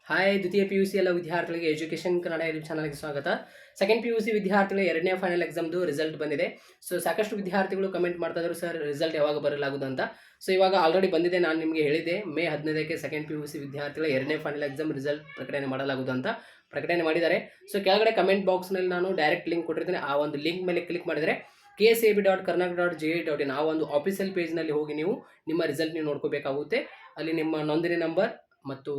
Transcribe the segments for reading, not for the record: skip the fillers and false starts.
Hi ದ್ವಿತೀಯ P U C ಎಲ್ಲ ವಿದ್ಯಾರ್ಥಿಗಳಿಗೆ ಎಜುಕೇಷನ್ ಕನ್ನಡ ಯೂಟ್ಯೂಬ್ ಚಾನಲ್ಗೆ ಸ್ವಾಗತ. ಸೆಕೆಂಡ್ ಪಿ ಯು ಸಿ ವಿದ್ಯಾರ್ಥಿಗಳ ಎರಡನೇ ಫೈನಲ್ ಎಕ್ಸಾಮ್ದು ರಿಸಲ್ಟ್ ಬಂದಿದೆ. ಸೊ ಸಾಕಷ್ಟು ವಿದ್ಯಾರ್ಥಿಗಳು ಕಮೆಂಟ್ ಮಾಡ್ತಾ ಇದ್ರು, ಸರ್ ರಿಸಲ್ಟ್ ಯಾವಾಗ ಬರಲಾಗುವುದು ಅಂತ. ಸೊ ಇವಾಗ ಆಲ್ರೆಡಿ ಬಂದಿದೆ. ನಾನು ನಿಮಗೆ ಹೇಳಿದೆ ಮೇ 15ಕ್ಕೆ ಸೆಕೆಂಡ್ ಪಿ ಯು ಸಿ ವಿದ್ಯಾರ್ಥಿಗಳ ಎರಡನೇ ಫೈನಲ್ ಎಕ್ಸಾಮ್ ರಿಸಲ್ಟ್ ಪ್ರಕಟಣೆ ಮಾಡಲಾಗುವುದು ಅಂತ. ಪ್ರಕಟಣೆ ಮಾಡಿದ್ದಾರೆ. ಸೊ ಕೆಳಗಡೆ ಕಮೆಂಟ್ ಬಾಕ್ಸ್ನಲ್ಲಿ ನಾನು ಡೈರೆಕ್ಟ್ ಲಿಂಕ್ ಕೊಟ್ಟಿರ್ತೀನಿ. ಆ ಒಂದು ಲಿಂಕ್ ಮೇಲೆ ಕ್ಲಿಕ್ ಮಾಡಿದರೆ KSAB.Karnataka.ji.in ಆ ಒಂದು ಆಫಿಷಿಯಲ್ ಪೇಜ್ನಲ್ಲಿ ಹೋಗಿ ನೀವು ನಿಮ್ಮ ರಿಸಲ್ಟ್ ನೀವು ನೋಡ್ಕೋಬೇಕಾಗುತ್ತೆ. ಅಲ್ಲಿ ನಿಮ್ಮ ನೋಂದಣಿ ನಂಬರ್ ಮತ್ತು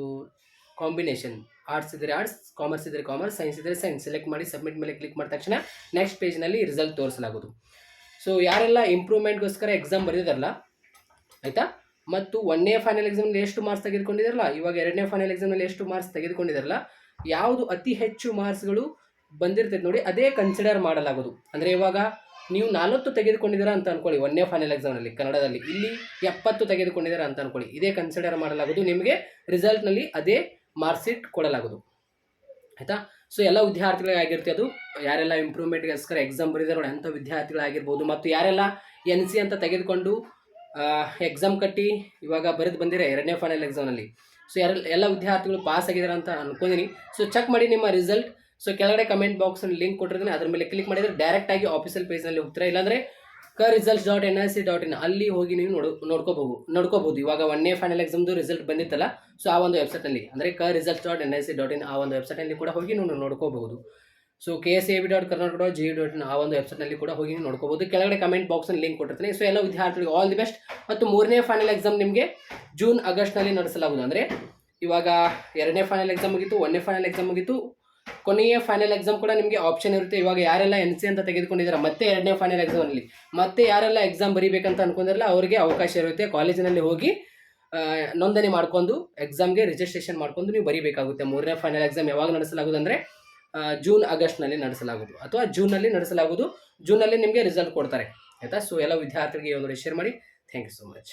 ಕಾಂಬಿನೇಷನ್ ಆರ್ಟ್ಸ್ ಇದ್ದರೆ ಆರ್ಟ್ಸ್, ಕಾಮರ್ಸ್ ಇದ್ದರೆ ಕಾಮರ್ಸ್, ಸೈನ್ಸ್ ಇದ್ದರೆ ಸೈನ್ಸ್ ಸೆಲೆಕ್ಟ್ ಮಾಡಿ ಸಬ್ಮಿಟ್ ಮೇಲೆ ಕ್ಲಿಕ್ ಮಾಡಿದ ತಕ್ಷಣ ನೆಕ್ಸ್ಟ್ ಪೇಜ್ನಲ್ಲಿ ರಿಸಲ್ಟ್ ತೋರಿಸಲಾಗೋದು. ಸೊ ಯಾರೆಲ್ಲ ಇಂಪ್ರೂವ್ಮೆಂಟ್ಗೋಸ್ಕರ ಎಕ್ಸಾಮ್ ಬರೆದಿದ್ದಾರಲ್ಲ ಆಯಿತಾ, ಮತ್ತು ಒಂದನೇ ಫೈನಲ್ ಎಕ್ಸಾಮ್ನಲ್ಲಿ ಎಷ್ಟು ಮಾರ್ಕ್ಸ್ ತೆಗೆದುಕೊಂಡಿದ್ದಾರಲ್ಲ, ಇವಾಗ ಎರಡನೇ ಫೈನಲ್ ಎಕ್ಸಾಮ್ನಲ್ಲಿ ಎಷ್ಟು ಮಾರ್ಕ್ಸ್ ತೆಗೆದುಕೊಂಡಿದ್ದಾರಲ್ಲ, ಯಾವುದು ಅತಿ ಹೆಚ್ಚು ಮಾರ್ಕ್ಸ್ಗಳು ಬಂದಿರ್ತೈತೆ ನೋಡಿ ಅದೇ ಕನ್ಸಿಡರ್ ಮಾಡಲಾಗೋದು. ಅಂದರೆ ಇವಾಗ ನೀವು 40 ತೆಗೆದುಕೊಂಡಿದ್ದೀರಾ ಅಂತ ಅಂದ್ಕೊಳ್ಳಿ ಒಂದನೇ ಫೈನಲ್ ಎಕ್ಸಾಮ್ನಲ್ಲಿ ಕನ್ನಡದಲ್ಲಿ, ಇಲ್ಲಿ 70 ತೆಗೆದುಕೊಂಡಿದ್ದೀರಾ ಅಂತ ಅಂದ್ಕೊಳ್ಳಿ, ಇದೇ ಕನ್ಸಿಡರ್ ಮಾಡಲಾಗೋದು. ನಿಮಗೆ ರಿಸಲ್ಟ್ನಲ್ಲಿ ಅದೇ ಮಾರ್ಕ್ಸ್ ಶೀಟ್ ಕೊಡಲಾಗೋದು ಆಯಿತಾ. ಸೊ ಎಲ್ಲ ವಿದ್ಯಾರ್ಥಿಗಳಿಗೆ ಆಗಿರುತ್ತೆ ಅದು. ಯಾರೆಲ್ಲ ಇಂಪ್ರೂವ್ಮೆಂಟ್ಗೋಸ್ಕರ ಎಕ್ಸಾಮ್ ಬರೆದಿರೋ ಅಂಥ ವಿದ್ಯಾರ್ಥಿಗಳಾಗಿರ್ಬೋದು, ಮತ್ತು ಯಾರೆಲ್ಲ NC ಅಂತ ತೆಗೆದುಕೊಂಡು ಎಕ್ಸಾಮ್ ಕಟ್ಟಿ ಇವಾಗ ಬರೆದು ಬಂದಿರೋ ಎರಡನೇ ಫೈನಲ್ ಎಕ್ಸಾಮ್ನಲ್ಲಿ, ಸೊ ಎಲ್ಲ ವಿದ್ಯಾರ್ಥಿಗಳು ಪಾಸ್ ಆಗಿದ್ದಾರೆ ಅಂತ ಅನ್ಕೊಂಡಿನಿ. ಸೊ ಚೆಕ್ ಮಾಡಿ ನಿಮ್ಮ ರಿಸಲ್ಟ್. ಸೊ ಕೆಳಗಡೆ ಕಮೆಂಟ್ ಬಾಕ್ಸಲ್ಲಿ ಲಿಂಕ್ ಕೊಟ್ಟಿರ್ತೀನಿ, ಅದ್ರ ಮೇಲೆ ಕ್ಲಿಕ್ ಮಾಡಿದರೆ ಡೈರೆಕ್ಟಾಗಿ ಆಫಿಷಿಯಲ್ ಪೇಜ್ನಲ್ಲಿ ಹೋಗ್ತೀರಾ. ಇಲ್ಲಾಂದರೆ KResults.NIC.in ಅಲ್ಲಿ ಹೋಗಿ ನೀವು ನೋಡ್ಕೋಬಹುದು. ಇವಾಗ ಒಂದನೇ ಫೈನಲ್ ಎಕ್ಸಾಮ್ದು ರಿಸಲ್ಟ್ ಬಂದಿತ್ತಲ್ಲ, ಸೊ ಆ ಒಂದು ವೆಬ್ಸೈಟ್ನಲ್ಲಿ ಅಂದರೆ KResults.NIC.in ಆ ಒಂದು ವೆಬ್ಸೈಟ್ನಲ್ಲಿ ಕೂಡ ಹೋಗಿ ನೀವು ನೋಡ್ಕೋಬಹುದು. ಸೊ KSAB.Karnataka.ji.in ಆ ಒಂದು ವೆಬ್ಸೈಟ್ನಲ್ಲಿ ಕೂಡ ಹೋಗಿ ನೋಡ್ಕೋಬಹುದು. ಕೆಳಗಡೆ ಕಮೆಂಟ್ ಬಾಕ್ಸಲ್ಲಿ ಲಿಂಕ್ ಕೊಟ್ಟಿರ್ತೀನಿ. ಸೊ ಎಲ್ಲ ವಿದ್ಯಾರ್ಥಿಗಳಿಗೆ ಆಲ್ ದಿ ಬೆಸ್ಟ್. ಮತ್ತು ಮೂರನೇ ಫೈನಲ್ ಎಕ್ಸಾಮ್ ನಿಮಗೆ ಜೂನ್ ಆಗಸ್ಟ್ನಲ್ಲಿ ನಡೆಸಲಾಗುವುದು. ಅಂದರೆ ಇವಾಗ ಎರಡನೇ ಫೈನಲ್ ಎಕ್ಸಾಮ್ ಮುಗಿತು, ಒಂದನೇ ಫೈನಲ್ ಎಕ್ಸಾಮ್ ಮುಗಿತು, ಕೊನೆಯ ಫೈನಲ್ ಎಕ್ಸಾಮ್ ಕೂಡ ನಿಮಗೆ ಆಪ್ಷನ್ ಇರುತ್ತೆ. ಇವಾಗ ಯಾರೆಲ್ಲ NC ಅಂತ ತೆಗೆದುಕೊಂಡಿದ್ದಾರೆ ಮತ್ತೆ ಎರಡನೇ ಫೈನಲ್ ಎಕ್ಸಾಮ್ನಲ್ಲಿ ಮತ್ತೆ ಯಾರೆಲ್ಲ ಎಕ್ಸಾಮ್ ಬರೀಬೇಕಂತ ಅನ್ಕೊಂಡಿರಲ್ಲ ಅವರಿಗೆ ಅವಕಾಶ ಇರುತ್ತೆ. ಕಾಲೇಜಿನಲ್ಲಿ ಹೋಗಿ ನೋಂದಣಿ ಮಾಡ್ಕೊಂಡು ಎಕ್ಸಾಮ್ಗೆ ರಿಜಿಸ್ಟ್ರೇಷನ್ ಮಾಡ್ಕೊಂಡು ನೀವು ಬರೀಬೇಕಾಗುತ್ತೆ. ಮೂರನೇ ಫೈನಲ್ ಎಕ್ಸಾಮ್ ಯಾವಾಗ ನಡೆಸಲಾಗುವುದು ಅಂದರೆ ಜೂನ್ ಆಗಸ್ಟ್ನಲ್ಲಿ ನಡೆಸಲಾಗುವುದು ಅಥವಾ ಜೂನಲ್ಲಿ ನಡೆಸಲಾಗುವುದು. ಜೂನಲ್ಲಿ ನಿಮಗೆ ರಿಸಲ್ಟ್ ಕೊಡ್ತಾರೆ ಆಯಿತಾ. ಸೊ ಎಲ್ಲ ವಿದ್ಯಾರ್ಥಿಗಳಿಗೆ ಈ ಒಂದು ಶೇರ್ ಮಾಡಿ. Thank you so much.